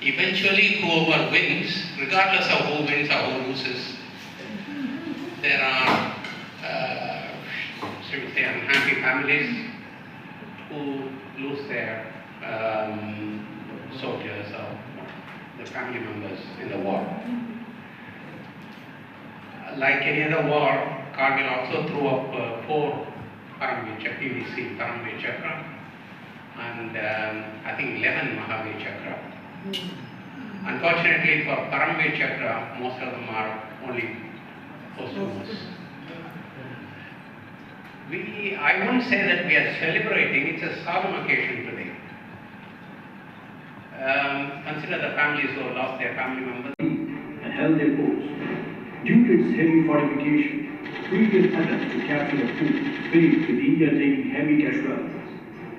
Eventually, whoever wins, regardless of who wins or who loses, there are, should we say, unhappy families who lose their soldiers or the family members in the war. Like any other war, Kargil also threw up 4 PVC Paramveer Chakra and I think 11 Mahavir Chakra. Unfortunately for Paramveer Chakra, most of them are only posthumous. I won't say that we are celebrating, it's a solemn occasion today. Consider the families who have lost their family members and held their post. Due to its heavy fortification, previous attempts to capture the fort failed, with India taking heavy casualties.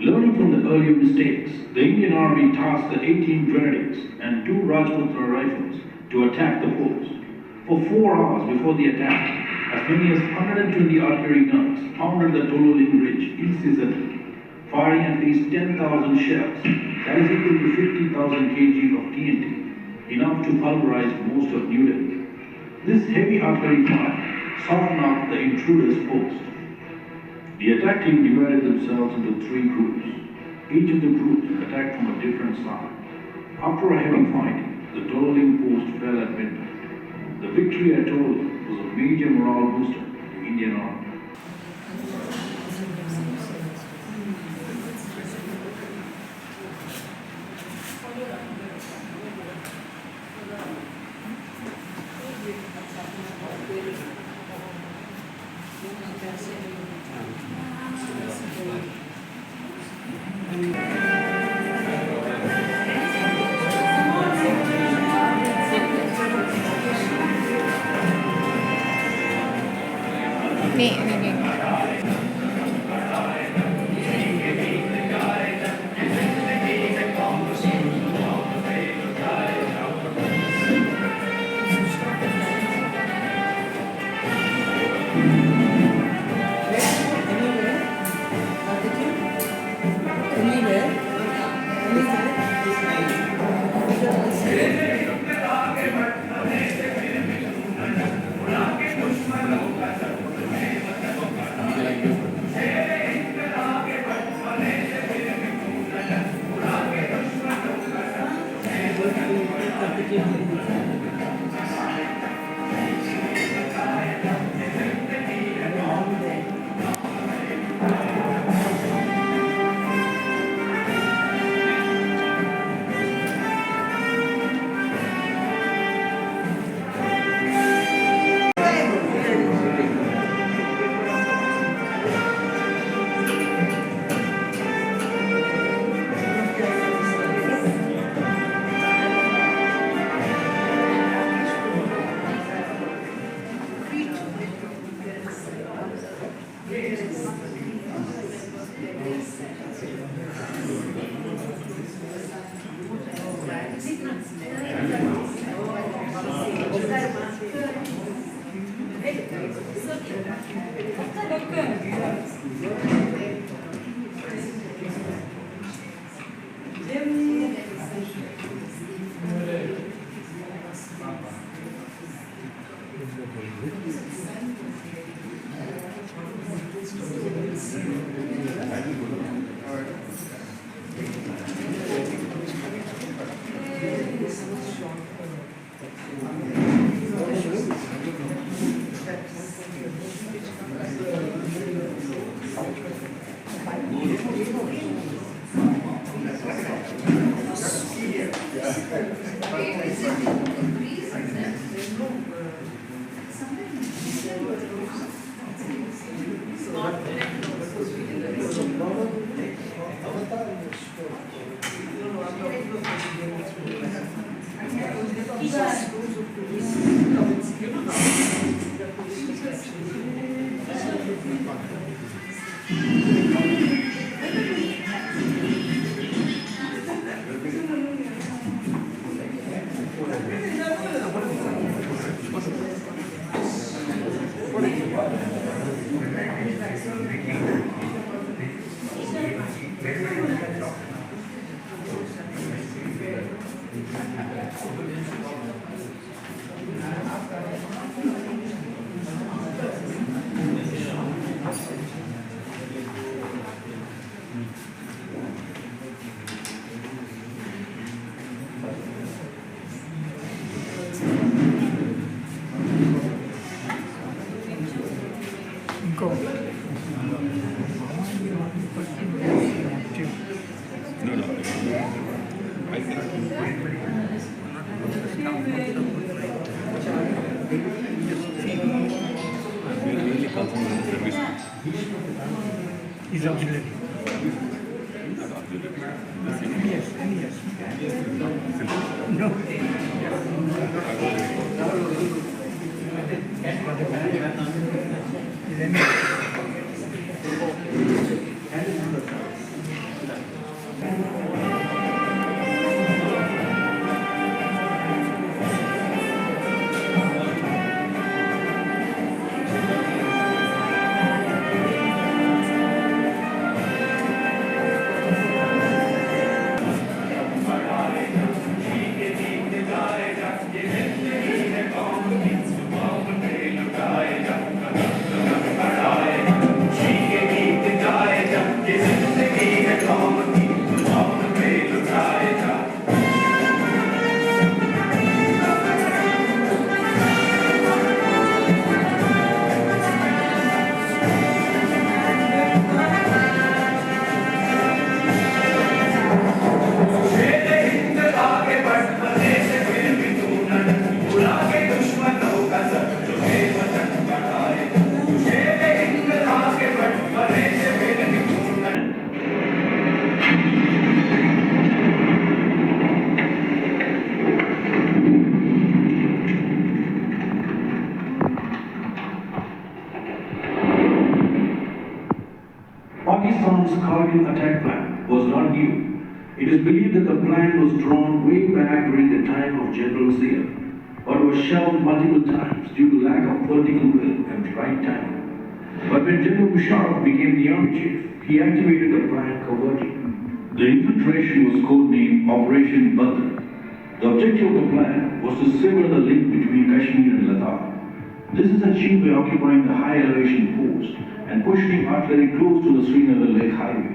Learning from the earlier mistakes, the Indian Army tasked the 18 grenadiers and 2 Rajputra rifles to attack the post. For 4 hours before the attack, as many as 120 artillery guns pounded the Tololing Ridge incessantly, firing at least 10,000 shells, that is equal to 50,000 kg of TNT, enough to pulverize most of New Delhi. This heavy artillery fire softened up the intruders' post. The attack team divided themselves into 3 groups. Each of the groups attacked from a different side. After a heavy fight, the Tololing post fell at midnight. The victory at Tololing was a major morale booster to the Indian Army. Is auxiliary. Yes, yes. No. Pakistan's Kargil attack plan was not new. It is believed that the plan was drawn way back during the time of General Zia, but was shelved multiple times due to lack of political will and right timing. But when General Musharraf became the army chief, he activated the plan covertly. The infiltration was codenamed Operation Badr. The objective of the plan was to sever the link between Kashmir and Ladakh. This is achieved by occupying the high elevation post and pushing artillery close to the Srinagar Lake Highway,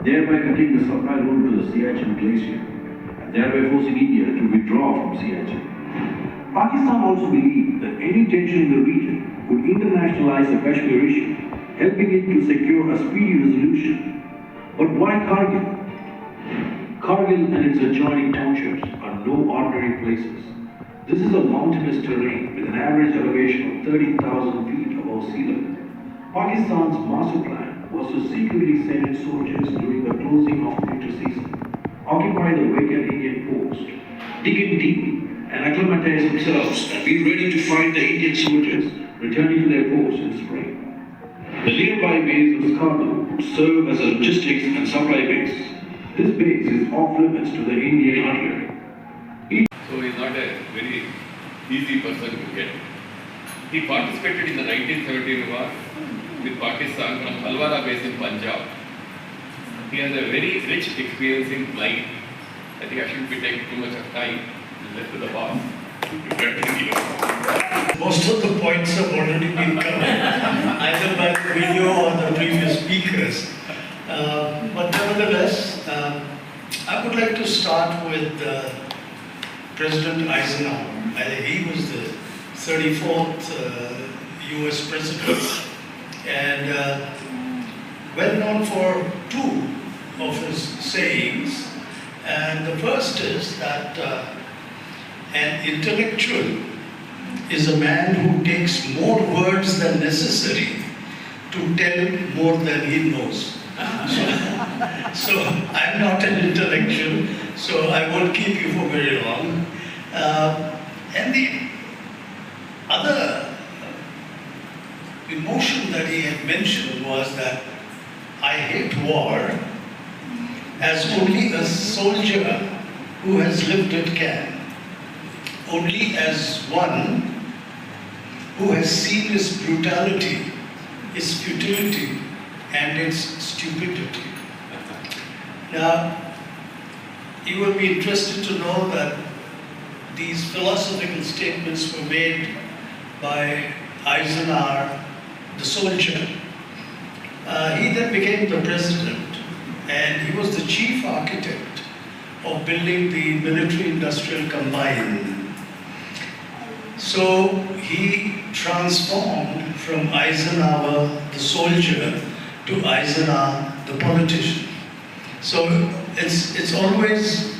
thereby cutting the supply route to the Siachen Glacier, and thereby forcing India to withdraw from Siachen. Pakistan also believed that any tension in the region would internationalize the Kashmir issue, helping it to secure a speedy resolution. But why Kargil? Kargil and its adjoining townships are no ordinary places. This is a mountainous terrain with an average elevation of 30,000 feet above sea level. Pakistan's master plan was to secretly send in soldiers during the closing of winter season, occupy the vacant Indian post, dig in deep and acclimatize themselves and be ready to fight the Indian soldiers returning to their posts in spring. The nearby base of Skardu would serve as a logistics and supply base. This base is off limits to the Indian artillery. So he's not a very easy person to get. He participated in the 1917 war with Pakistan from Halwara base in Punjab. He has a very rich experience in flying. I think I shouldn't be taking too much of time. Left to the boss. Most of the points have already been covered, either by the video or the previous speakers. But nevertheless, I would like to start with President Eisenhower. He was the 34th US President and well known for two of his sayings. And the first is that an intellectual is a man who takes more words than necessary to tell more than he knows. So I'm not an intellectual, so I won't keep you for very long. And the other emotion that he had mentioned was that I hate war as only a soldier who has lived it can. Only as one who has seen its brutality, its futility, and its stupidity. Now, you will be interested to know that these philosophical statements were made by Eisenhower, the soldier. He then became the president, and he was the chief architect of building the military-industrial combine. So he transformed from Eisenhower, the soldier, to Eisenhower, the politician. So it's always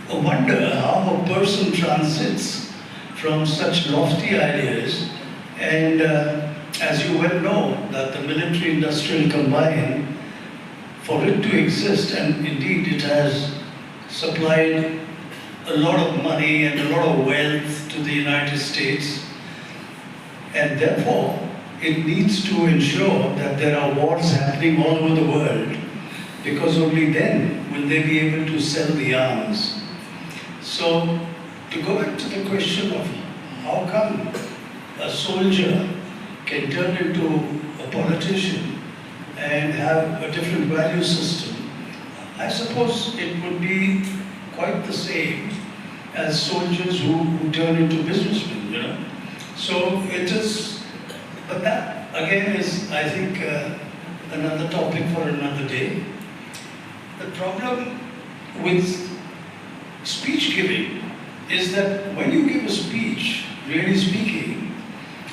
a wonder how a person transits from such lofty ideas, and as you well know, that the military-industrial combine, for it to exist, and indeed it has supplied a lot of money and a lot of wealth to the United States, and therefore it needs to ensure that there are wars happening all over the world, because only then will they be able to sell the arms. So, to go back to the question of how come a soldier can turn into a politician and have a different value system, I suppose it would be quite the same as soldiers who turn into businessmen, you know. So it is, but that again is, I think, another topic for another day. The problem with speech giving is that when you give a speech, really speaking,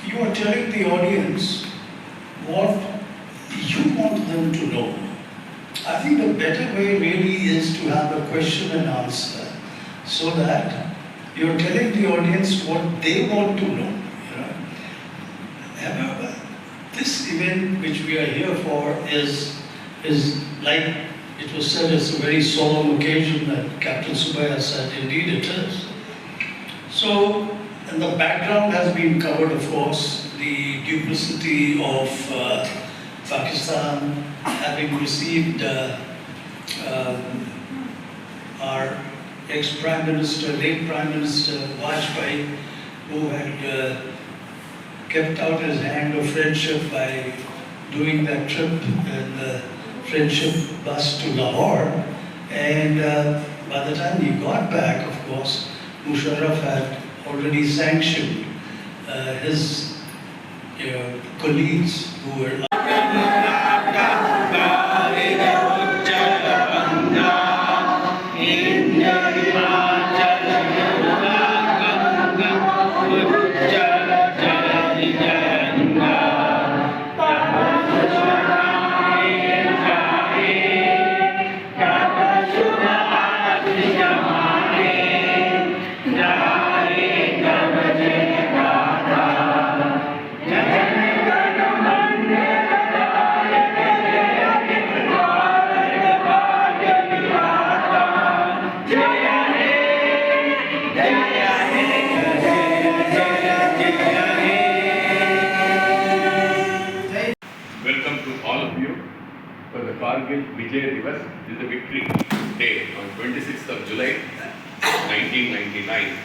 you are telling the audience what you want them to know. I think the better way really is to have a question and answer, so that you're telling the audience what they want to know. You know? However, this event which we are here for is like it was said, it's a very solemn occasion that Captain Subaya said, indeed it is. So, and the background has been covered, of course, the duplicity of Pakistan having received our ex-Prime Minister, late Prime Minister Vajpayee, who had kept out his hand of friendship by doing that trip in the friendship bus to Lahore. And by the time he got back, of course, Musharraf had already sanctioned his colleagues who were Kargil Vijay Diwas is the victory day on 26th of July 1999.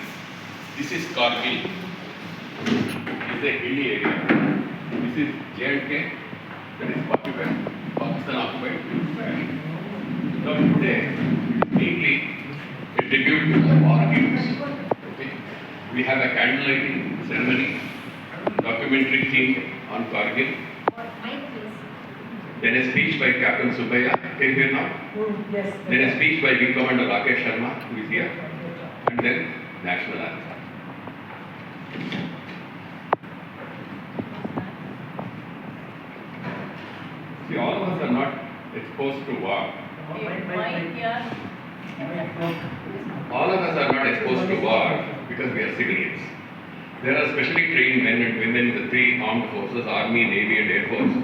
This is Kargil. It's a hilly area. This is J&K, that is Pakistan occupied. Now today, mainly a tribute to the war heroes. Okay. We have a candlelighting ceremony, documentary film on Kargil. Then a speech by Captain Subaya, can you hear now? Yes. Then a speech by Wing Commander Rakesh Sharma, who is here. And then national anthem. See, all of us are not exposed to war. All of us are not exposed to war because we are civilians. There are specially trained men and women in the three armed forces, Army, Navy and Air Force,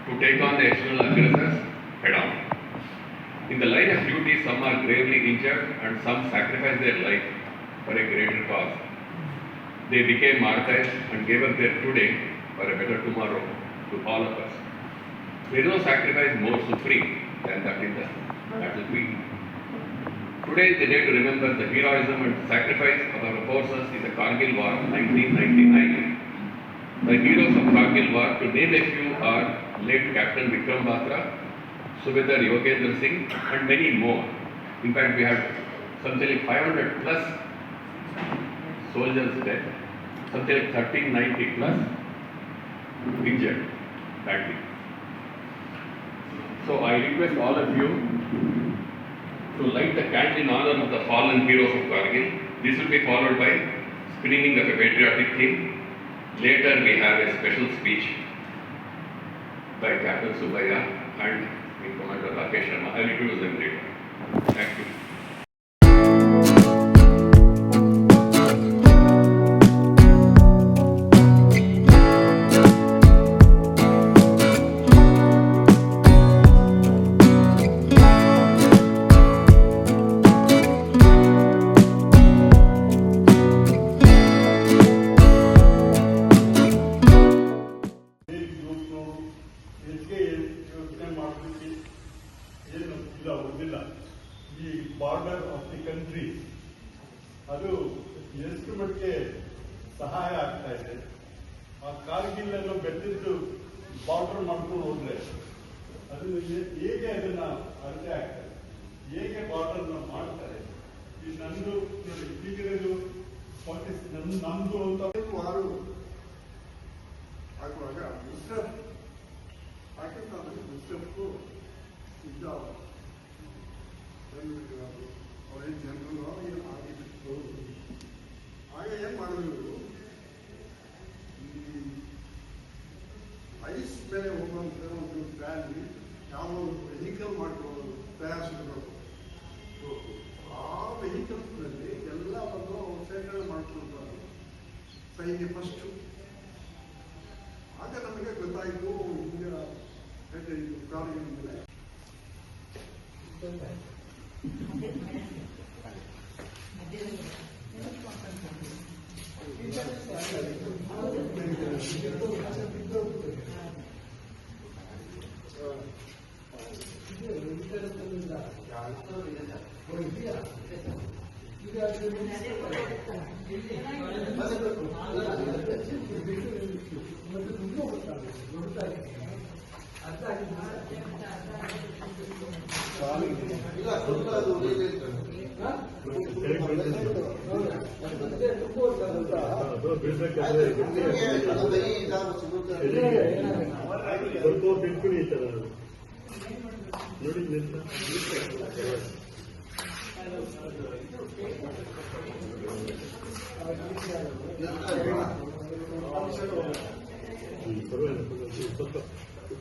to take on the external aggressors head on. In the line of duty, some are gravely injured and some sacrifice their life for a greater cause. They became martyrs and gave up their today for a better tomorrow to all of us. There is no sacrifice more supreme than that in the battlefield. Today is the day to remember the heroism and sacrifice of our forces in the Kargil War of 1999. The heroes of Kargil War, to name a few, are late Captain Vikram Batra, Subedar Yogendra Singh, and many more. In fact, we had something like 500 plus soldiers dead, something like 1390 plus injured badly. So I request all of you to light the candle in honor of the fallen heroes of Kargil. This will be followed by screening of a patriotic hymn. Later we have a special speech by Captain Subaya and Commander Rakesh Sharma. I will introduce them later. Thank you. Border of the country ಅದು ಎಷ್ಟು ಮಟ್ಟಿಗೆ ಸಹಾಯ ಆಗ್ತಾ ಇದೆ. ಆ ಕಾರ್ಗಿಲ್ ಅನ್ನು ಬೆಟ್ಟಿದ್ದು border ಮಾಡ್ಕೊಂಡು ಹೋದ್ರೆ ಅದನ್ನು ಹೇಗೆ ಅದನ್ನ ಅಳತೆ ಆಗ್ತದೆ, ಹೇಗೆ ಬಾರ್ಡರ್ ಮಾಡ್ತಾರೆ. ಈ ನಂದು ನೋಡಿ ಈಗಿರೋದು ನಮ್ದು ಅಂತ ವಾರು ಆಗುವಾಗ ಮುಸ್ಲಿಂ ಪಾಕಿಸ್ತಾನದಲ್ಲಿ ಮುಸ್ಲಿಮ್ಗೂ ಇದ್ದ ಅವರೇನು ಜನರು ಏನು ಆಗಿತ್ತು. ಆಗ ಏನು ಮಾಡಿದ್ರು, ಈ ಐಸ್ ಮೇಲೆ ಹೋಗುವಂಥ ಒಂದು ವ್ಯಾಲಿ ಯಾವ ವೆಹಿಕಲ್ ಮಾಡ್ಕೊಳ್ಳೋದು ತಯಾರಿಸಿದ್ರು. ಆ ವೆಹಿಕಲ್ಸ್ನಲ್ಲಿ ಎಲ್ಲ ಬಂದು ಶೇಖರಣೆ ಮಾಡ್ಕೊಳ್ತಾರೆ ಸೈನ್ಯ ಫಸ್ಟು. ಆಗ ನಮಗೆ ಗೊತ್ತಾಯಿತು ಈಗ ಇದು ಕಾರ್ಗಿಲ್ ಮೇಲೆ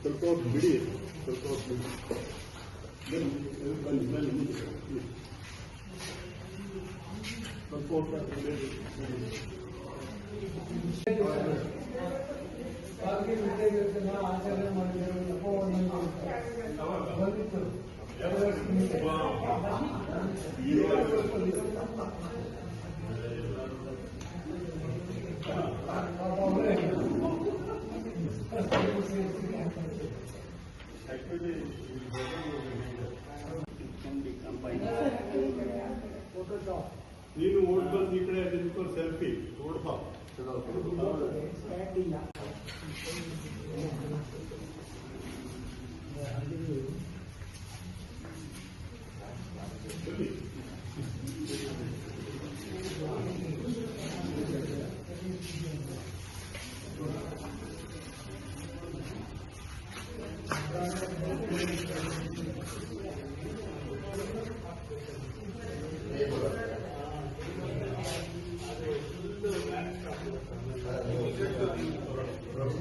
ಸ್ವಲ್ಪ ಬಿಡಿ, ಸ್ವಲ್ಪ ಕಾರ್ಗಿಲ್ ವಿಜಯ ದಿವಸ ಆಚರಣೆ ಮಾಡಿದರು. ಬಂದಿತ್ತು ನೀನು ಓಡ್ ಬಂದು ಈ ಕಡೆ ನಿಂತ್ಕೊಂಡು ಸೆಲ್ಫಿ ಓಡ್ಬಾ.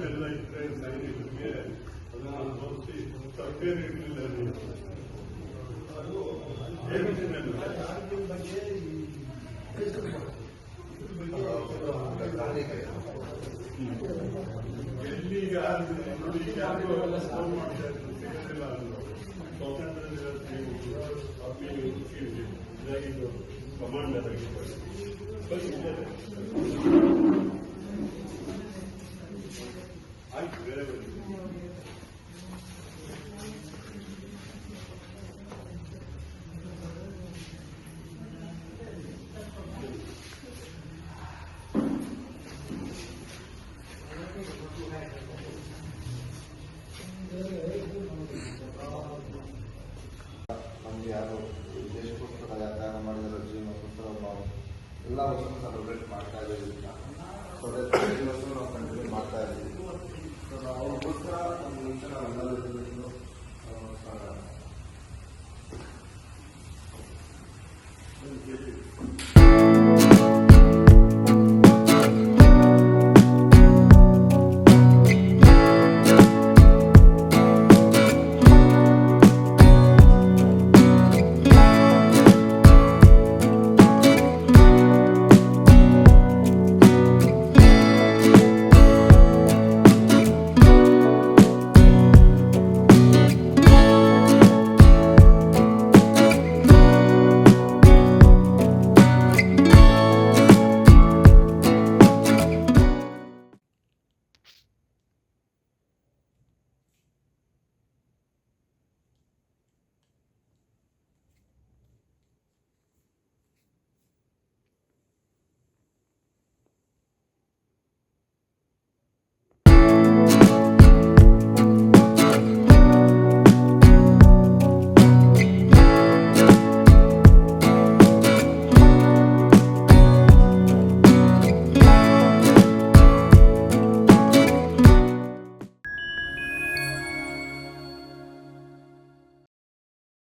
ಎಲ್ಲ ಇದ್ರೆ ಸೈನಿಕರಿಗೆ ಅದನ್ನು ತೋರಿಸಿ ಸರ್ಕಾರ ಇರಲಿಲ್ಲ. ಎಲ್ಲಿ ಯಾರು ನೋಡಿ ಯಾರು ಎಲ್ಲ ಸ್ಟೋರ್ ಮಾಡ್ತಾ ಇದ್ರು, ಸಿಗೋದಿಲ್ಲ ಅಂದ್ರು. ಸ್ವಾತಂತ್ರ್ಯ ದಿವಸ ಇದಾಗಿದ್ದು ಕಮಾಂಡರ್ ಆಗಿದ್ದಾರೆ. ಆಯ್ತು, ಬೇರೆ ಬನ್ನಿ. ನಮ್ಗೆ ಯಾರು ದೇಶಕ್ಕೋಸ್ಕರ ಯಾರು ಮಾಡಿದಾರೋ ಜೀವನಕ್ಕೋಸ್ಕರ ನಾವು ಎಲ್ಲ ವರ್ಷ ಸೆಲೆಬ್ರೇಟ್